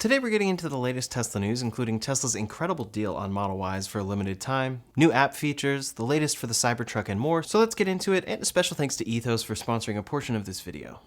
Today we're getting into the latest Tesla news, including Tesla's incredible deal on Model Ys for a limited time, new app features, the latest for the Cybertruck, and more. So let's get into it, and a special thanks to Ethos for sponsoring a portion of this video.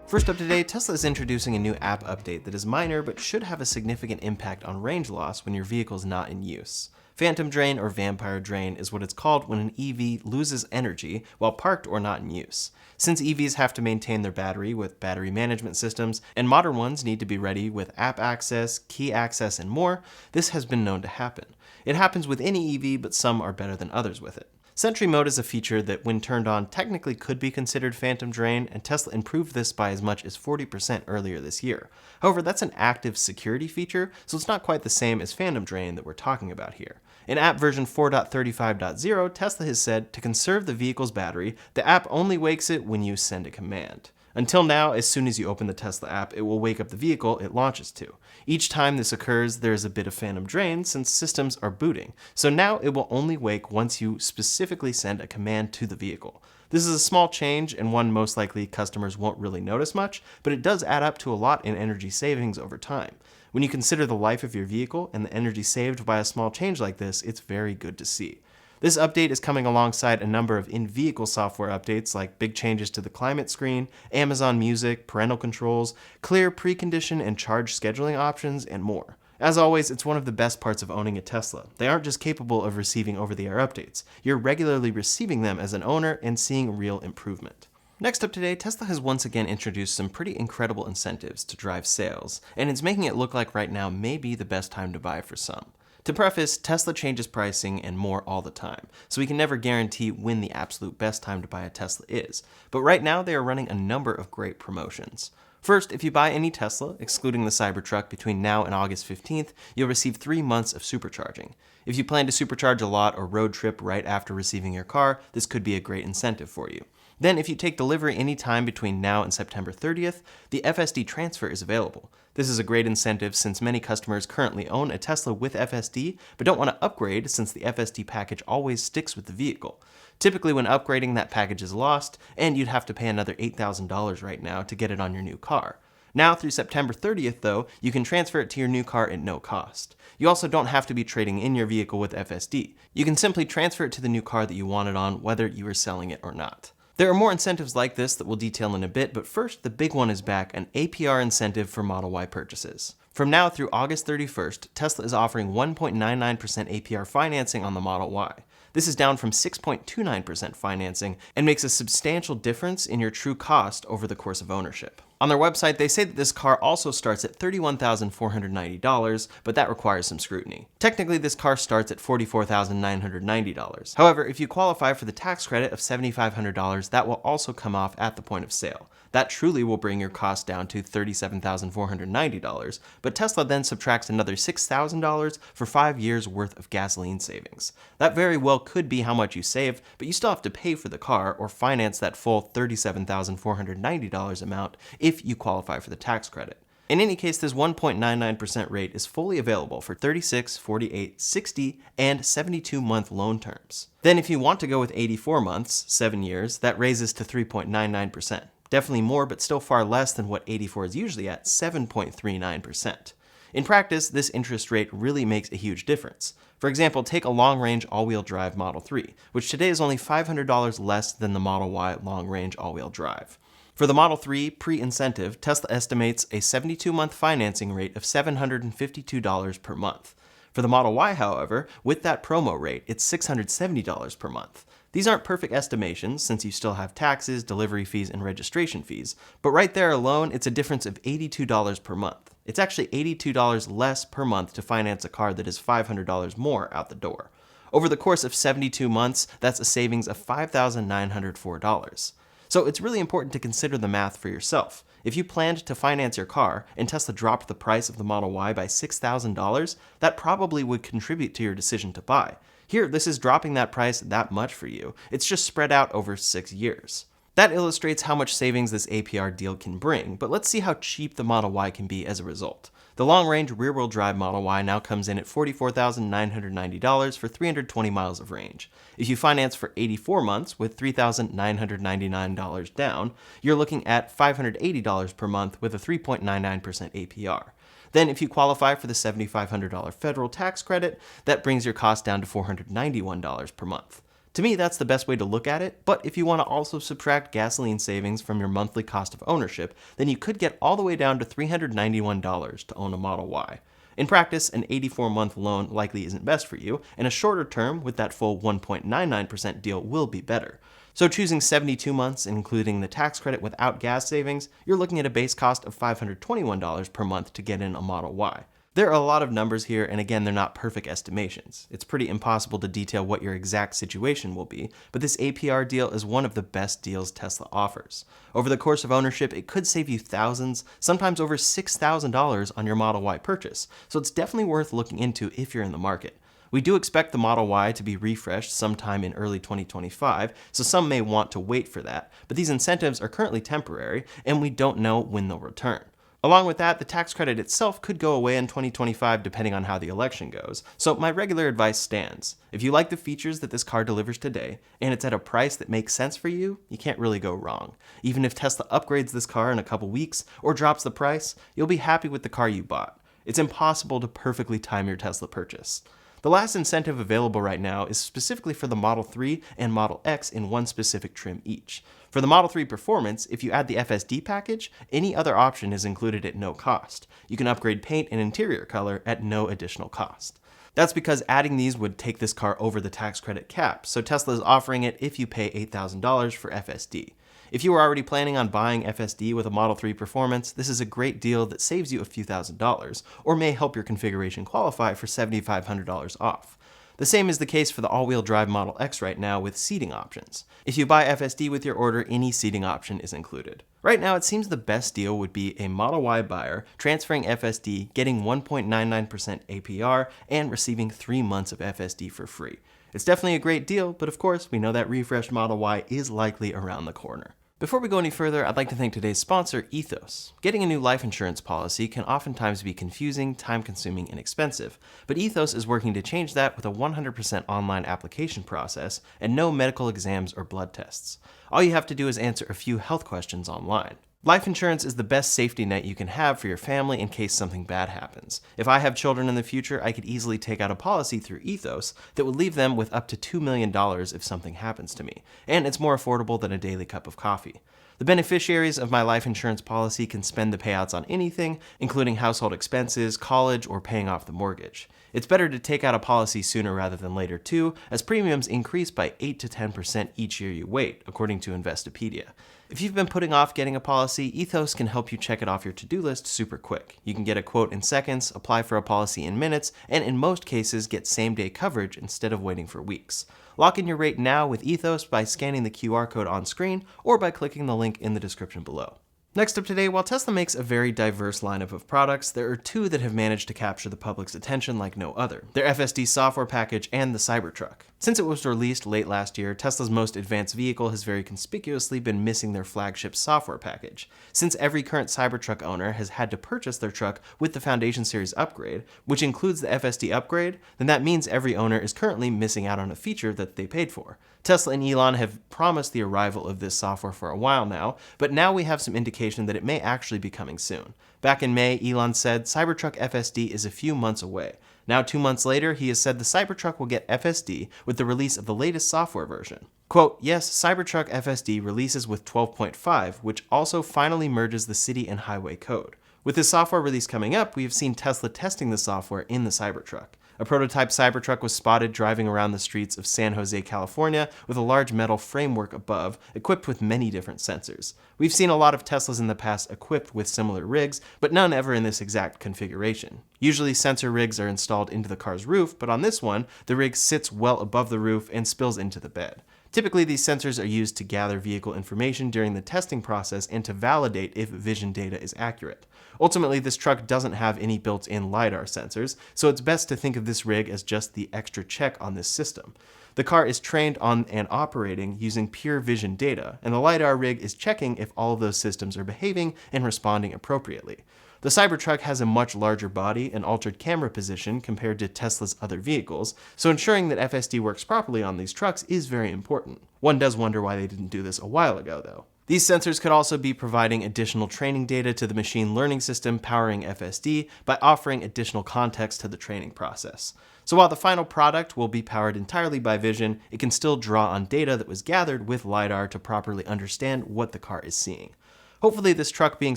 First up today, Tesla is introducing a new app update that is minor but should have a significant impact on range loss when your vehicle is not in use. Phantom drain or vampire drain is what it's called when an EV loses energy while parked or not in use. Since EVs have to maintain their battery with battery management systems, and modern ones need to be ready with app access, key access, and more, this has been known to happen. It happens with any EV, but some are better than others with it. Sentry mode is a feature that, when turned on, technically could be considered phantom drain, and Tesla improved this by as much as 40% earlier this year. However, that's an active security feature, so it's not quite the same as phantom drain that we're talking about here. In app version 4.35.0, Tesla has said to conserve the vehicle's battery, the app only wakes it when you send a command. Until now, as soon as you open the Tesla app, it will wake up the vehicle it launches to. Each time this occurs, there is a bit of phantom drain since systems are booting. So now it will only wake once you specifically send a command to the vehicle. This is a small change and one most likely customers won't really notice much, but it does add up to a lot in energy savings over time. When you consider the life of your vehicle and the energy saved by a small change like this, it's very good to see. This update is coming alongside a number of in-vehicle software updates like big changes to the climate screen, Amazon Music, parental controls, clear precondition and charge scheduling options, and more. As always, it's one of the best parts of owning a Tesla. They aren't just capable of receiving over-the-air updates. You're regularly receiving them as an owner and seeing real improvement. Next up today, Tesla has once again introduced some pretty incredible incentives to drive sales, and it's making it look like right now may be the best time to buy for some. To preface, Tesla changes pricing and more all the time, so we can never guarantee when the absolute best time to buy a Tesla is. But right now, they are running a number of great promotions. First, if you buy any Tesla, excluding the Cybertruck, between now and August 15th, you'll receive 3 months of supercharging. If you plan to supercharge a lot or road trip right after receiving your car, this could be a great incentive for you. Then, if you take delivery any time between now and September 30th, the FSD transfer is available. This is a great incentive since many customers currently own a Tesla with FSD, but don't want to upgrade since the FSD package always sticks with the vehicle. Typically, when upgrading, that package is lost, and you'd have to pay another $8,000 right now to get it on your new car. Now, through September 30th, though, you can transfer it to your new car at no cost. You also don't have to be trading in your vehicle with FSD. You can simply transfer it to the new car that you want it on, whether you are selling it or not. There are more incentives like this that we'll detail in a bit, but first, the big one is back, an APR incentive for Model Y purchases. From now through August 31st, Tesla is offering 1.99% APR financing on the Model Y. This is down from 6.29% financing and makes a substantial difference in your true cost over the course of ownership. On their website, they say that this car also starts at $31,490, but that requires some scrutiny. Technically, this car starts at $44,990. However, if you qualify for the tax credit of $7,500, that will also come off at the point of sale. That truly will bring your cost down to $37,490, but Tesla then subtracts another $6,000 for 5 years worth of gasoline savings. That very well could be how much you save, but you still have to pay for the car or finance that full $37,490 amount if you qualify for the tax credit. In any case, this 1.99% rate is fully available for 36, 48, 60, and 72-month loan terms. Then if you want to go with 84 months, 7 years, that raises to 3.99%. Definitely more, but still far less than what 84 is usually at, 7.39%. In practice, this interest rate really makes a huge difference. For example, take a long-range all-wheel drive Model 3, which today is only $500 less than the Model Y long-range all-wheel drive. For the Model 3 pre-incentive, Tesla estimates a 72-month financing rate of $752 per month. For the Model Y, however, with that promo rate, it's $670 per month. These aren't perfect estimations since you still have taxes, delivery fees, and registration fees, but right there alone, it's a difference of $82 per month. It's actually $82 less per month to finance a car that is $500 more out the door. Over the course of 72 months, that's a savings of $5,904. So it's really important to consider the math for yourself. If you planned to finance your car and Tesla dropped the price of the Model Y by $6,000, that probably would contribute to your decision to buy. Here, this is dropping that price that much for you. It's just spread out over 6 years. That illustrates how much savings this APR deal can bring, but let's see how cheap the Model Y can be as a result. The The long-range rear-wheel drive Model Y now comes in at $44,990 for 320 miles of range. If you finance for 84 months with $3,999 down, you're looking at $580 per month with a 3.99% APR. Then if you qualify for the $7,500 federal tax credit, that brings your cost down to $491 per month. To me, that's the best way to look at it, but if you want to also subtract gasoline savings from your monthly cost of ownership, then you could get all the way down to $391 to own a Model Y. In practice, an 84-month loan likely isn't best for you, and a shorter term with that full 1.99% deal will be better. So choosing 72 months, including the tax credit without gas savings, you're looking at a base cost of $521 per month to get in a Model Y. There are a lot of numbers here, and again, they're not perfect estimations. It's pretty impossible to detail what your exact situation will be, but this APR deal is one of the best deals Tesla offers. Over the course of ownership, it could save you thousands, sometimes over $6,000 on your Model Y purchase, so it's definitely worth looking into if you're in the market. We do expect the Model Y to be refreshed sometime in early 2025, so some may want to wait for that, but these incentives are currently temporary, and we don't know when they'll return. Along with that, the tax credit itself could go away in 2025 depending on how the election goes, so my regular advice stands. If you like the features that this car delivers today, and it's at a price that makes sense for you, you can't really go wrong. Even if Tesla upgrades this car in a couple weeks, or drops the price, you'll be happy with the car you bought. It's impossible to perfectly time your Tesla purchase. The last incentive available right now is specifically for the Model 3 and Model X in one specific trim each. For the Model 3 Performance, if you add the FSD package, any other option is included at no cost. You can upgrade paint and interior color at no additional cost. That's because adding these would take this car over the tax credit cap, so Tesla is offering it if you pay $8,000 for FSD. If you were already planning on buying FSD with a Model 3 Performance, this is a great deal that saves you a few $1,000s, or may help your configuration qualify for $7,500 off. The same is the case for the all-wheel drive Model X right now with seating options. If you buy FSD with your order, any seating option is included. Right now, it seems the best deal would be a Model Y buyer transferring FSD, getting 1.99% APR, and receiving 3 months of FSD for free. It's definitely a great deal, but of course, we know that refreshed Model Y is likely around the corner. Before we go any further, I'd like to thank today's sponsor, Ethos. Getting a new life insurance policy can oftentimes be confusing, time-consuming, and expensive, but Ethos is working to change that with a 100% online application process and no medical exams or blood tests. All you have to do is answer a few health questions online. Life insurance is the best safety net you can have for your family in case something bad happens. If I have children in the future, I could easily take out a policy through Ethos that would leave them with up to $2 million if something happens to me, and it's more affordable than a daily cup of coffee. The beneficiaries of my life insurance policy can spend the payouts on anything, including household expenses, college, or paying off the mortgage. It's better to take out a policy sooner rather than later too, as premiums increase by 8 to 10% each year you wait, according to Investopedia. If you've been putting off getting a policy, Ethos can help you check it off your to-do list super quick. You can get a quote in seconds, apply for a policy in minutes, and in most cases get same-day coverage instead of waiting for weeks. Lock in your rate now with Ethos by scanning the QR code on screen or by clicking the link in the description below. Next up today, while Tesla makes a very diverse lineup of products, there are two that have managed to capture the public's attention like no other: their FSD software package and the Cybertruck. Since it was released late last year, Tesla's most advanced vehicle has very conspicuously been missing their flagship software package. Since every current Cybertruck owner has had to purchase their truck with the Foundation Series upgrade, which includes the FSD upgrade, then that means every owner is currently missing out on a feature that they paid for. Tesla and Elon have promised the arrival of this software for a while now, but now we have some indication that it may actually be coming soon. Back in May, Elon said Cybertruck FSD is a few months away. Now 2 months later, he has said the Cybertruck will get FSD with the release of the latest software version. Quote, yes, Cybertruck FSD releases with 12.5, which also finally merges the city and highway code. With this software release coming up, we have seen Tesla testing the software in the Cybertruck. A prototype Cybertruck was spotted driving around the streets of San Jose, California, with a large metal framework above, equipped with many different sensors. We've seen a lot of Teslas in the past equipped with similar rigs, but none ever in this exact configuration. Usually sensor rigs are installed into the car's roof, but on this one, the rig sits well above the roof and spills into the bed. Typically, these sensors are used to gather vehicle information during the testing process and to validate if vision data is accurate. Ultimately, this truck doesn't have any built-in LiDAR sensors, so it's best to think of this rig as just the extra check on this system. The car is trained on and operating using pure vision data, and the LiDAR rig is checking if all of those systems are behaving and responding appropriately. The Cybertruck has a much larger body and altered camera position compared to Tesla's other vehicles, so ensuring that FSD works properly on these trucks is very important. One does wonder why they didn't do this a while ago, though. These sensors could also be providing additional training data to the machine learning system powering FSD by offering additional context to the training process. So while the final product will be powered entirely by vision, it can still draw on data that was gathered with LiDAR to properly understand what the car is seeing. Hopefully this truck being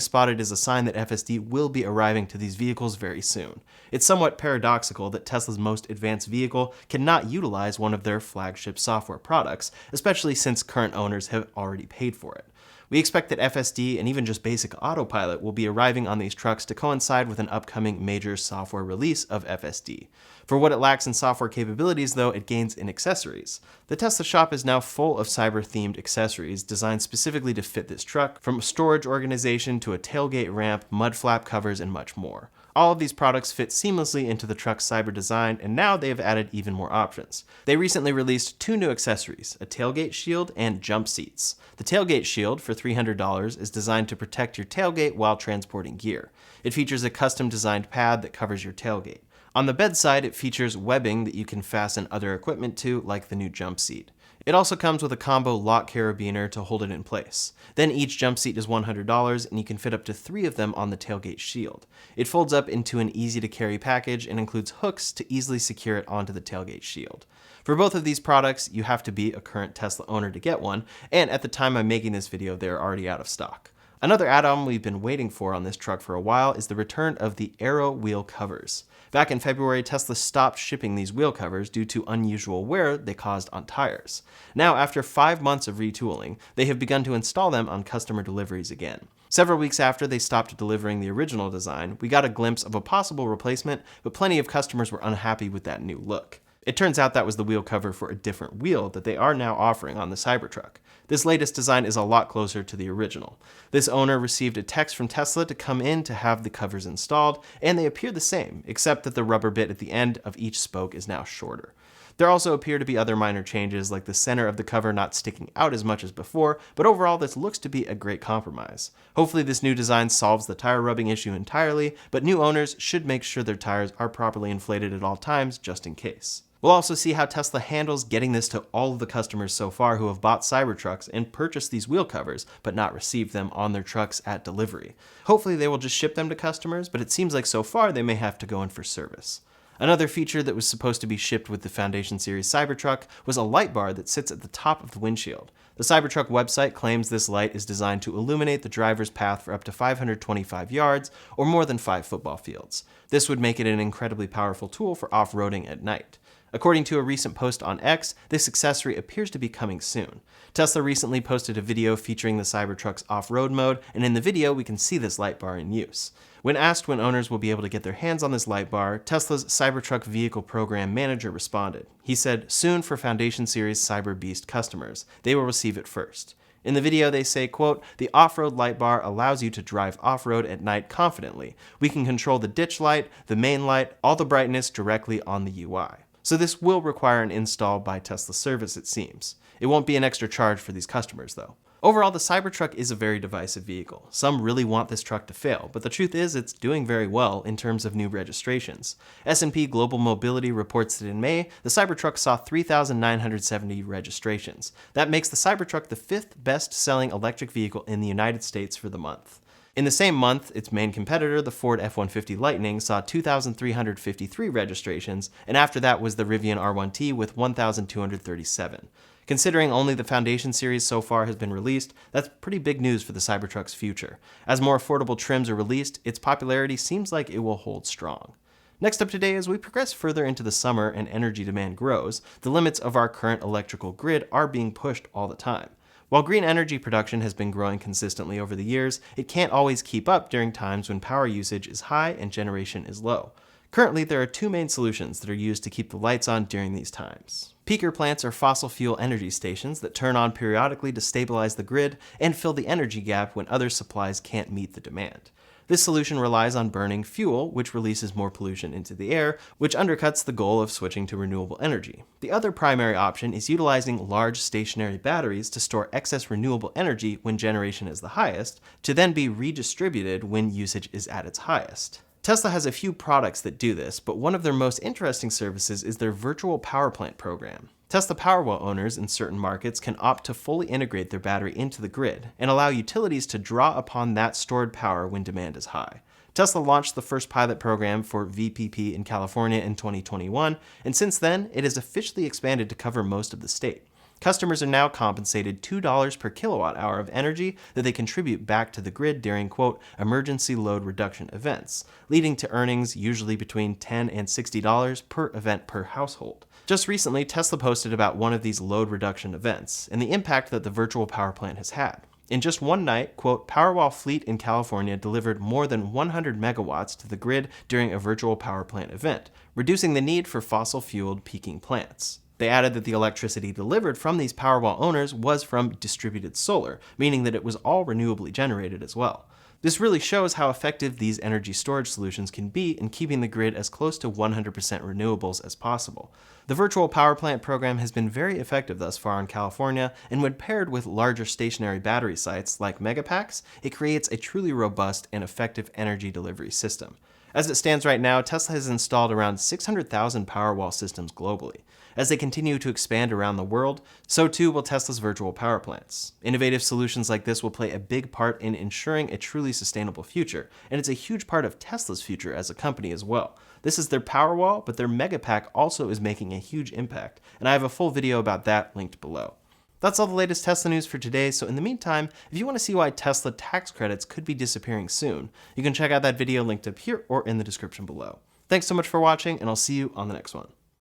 spotted is a sign that FSD will be arriving to these vehicles very soon. It's somewhat paradoxical that Tesla's most advanced vehicle cannot utilize one of their flagship software products, especially since current owners have already paid for it. We expect that FSD and even just basic autopilot will be arriving on these trucks to coincide with an upcoming major software release of FSD. For what it lacks in software capabilities, though, it gains in accessories. The Tesla shop is now full of cyber-themed accessories designed specifically to fit this truck, from a storage organization to a tailgate ramp, mud flap covers, and much more. All of these products fit seamlessly into the truck's cyber design, and now they have added even more options. They recently released 2 new accessories, a tailgate shield and jump seats. The tailgate shield, for $300, is designed to protect your tailgate while transporting gear. It features a custom-designed pad that covers your tailgate. On the bedside, it features webbing that you can fasten other equipment to, like the new jump seat. It also comes with a combo lock carabiner to hold it in place. Then each jump seat is $100, and you can fit up to 3 of them on the tailgate shield. It folds up into an easy-to-carry package and includes hooks to easily secure it onto the tailgate shield. For both of these products, you have to be a current Tesla owner to get one, and at the time I'm making this video, they're already out of stock. Another add-on we've been waiting for on this truck for a while is the return of the Aero wheel covers. Back in February, Tesla stopped shipping these wheel covers due to unusual wear they caused on tires. Now, after 5 months of retooling, they have begun to install them on customer deliveries again. Several weeks after they stopped delivering the original design, we got a glimpse of a possible replacement, but plenty of customers were unhappy with that new look. It turns out that was the wheel cover for a different wheel that they are now offering on the Cybertruck. This latest design is a lot closer to the original. This owner received a text from Tesla to come in to have the covers installed, and they appear the same, except that the rubber bit at the end of each spoke is now shorter. There also appear to be other minor changes, like the center of the cover not sticking out as much as before, but overall this looks to be a great compromise. Hopefully this new design solves the tire rubbing issue entirely, but new owners should make sure their tires are properly inflated at all times, just in case. We'll also see how Tesla handles getting this to all of the customers so far who have bought Cybertrucks and purchased these wheel covers, but not received them on their trucks at delivery. Hopefully they will just ship them to customers, but it seems like so far they may have to go in for service. Another feature that was supposed to be shipped with the Foundation Series Cybertruck was a light bar that sits at the top of the windshield. The Cybertruck website claims this light is designed to illuminate the driver's path for up to 525 yards, or more than 5 football fields. This would make it an incredibly powerful tool for off-roading at night. According to a recent post on X, this accessory appears to be coming soon. Tesla recently posted a video featuring the Cybertruck's off-road mode, and in the video we can see this light bar in use. When asked when owners will be able to get their hands on this light bar, Tesla's Cybertruck Vehicle Program Manager responded. He said, "Soon for Foundation Series Cyber Beast customers. They will receive it first." In the video they say, quote, "The off-road light bar allows you to drive off-road at night confidently. We can control the ditch light, the main light, all the brightness directly on the UI." So this will require an install by Tesla service, it seems. It won't be an extra charge for these customers, though. Overall, the Cybertruck is a very divisive vehicle. Some really want this truck to fail, but the truth is it's doing very well in terms of new registrations. S&P Global Mobility reports that in May, the Cybertruck saw 3,970 registrations. That makes the Cybertruck the 5th best-selling electric vehicle in the United States for the month. In the same month, its main competitor, the Ford F-150 Lightning, saw 2,353 registrations, and after that was the Rivian R1T with 1,237. Considering only the Foundation series so far has been released, that's pretty big news for the Cybertruck's future. As more affordable trims are released, its popularity seems like it will hold strong. Next up today, as we progress further into the summer and energy demand grows, the limits of our current electrical grid are being pushed all the time. While green energy production has been growing consistently over the years, it can't always keep up during times when power usage is high and generation is low. Currently, there are 2 main solutions that are used to keep the lights on during these times. Peaker plants are fossil fuel energy stations that turn on periodically to stabilize the grid and fill the energy gap when other supplies can't meet the demand. This solution relies on burning fuel, which releases more pollution into the air, which undercuts the goal of switching to renewable energy. The other primary option is utilizing large stationary batteries to store excess renewable energy when generation is the highest, to then be redistributed when usage is at its highest. Tesla has a few products that do this, but one of their most interesting services is their virtual power plant program. Tesla Powerwall owners in certain markets can opt to fully integrate their battery into the grid and allow utilities to draw upon that stored power when demand is high. Tesla launched the first pilot program for VPP in California in 2021, and since then, it has officially expanded to cover most of the state. Customers are now compensated $2 per kilowatt hour of energy that they contribute back to the grid during, quote, emergency load reduction events, leading to earnings usually between $10 and $60 per event per household. Just recently, Tesla posted about one of these load reduction events and the impact that the virtual power plant has had. In just one night, quote, Powerwall fleet in California delivered more than 100 megawatts to the grid during a virtual power plant event, reducing the need for fossil-fueled peaking plants. They added that the electricity delivered from these Powerwall owners was from distributed solar, meaning that it was all renewably generated as well. This really shows how effective these energy storage solutions can be in keeping the grid as close to 100% renewables as possible. The virtual power plant program has been very effective thus far in California, and when paired with larger stationary battery sites like Megapacks, it creates a truly robust and effective energy delivery system. As it stands right now, Tesla has installed around 600,000 Powerwall systems globally. As they continue to expand around the world, so too will Tesla's virtual power plants. Innovative solutions like this will play a big part in ensuring a truly sustainable future, and it's a huge part of Tesla's future as a company as well. This is their Powerwall, but their Megapack also is making a huge impact, and I have a full video about that linked below. That's all the latest Tesla news for today, so in the meantime, if you want to see why Tesla tax credits could be disappearing soon, you can check out that video linked up here or in the description below. Thanks so much for watching, and I'll see you on the next one.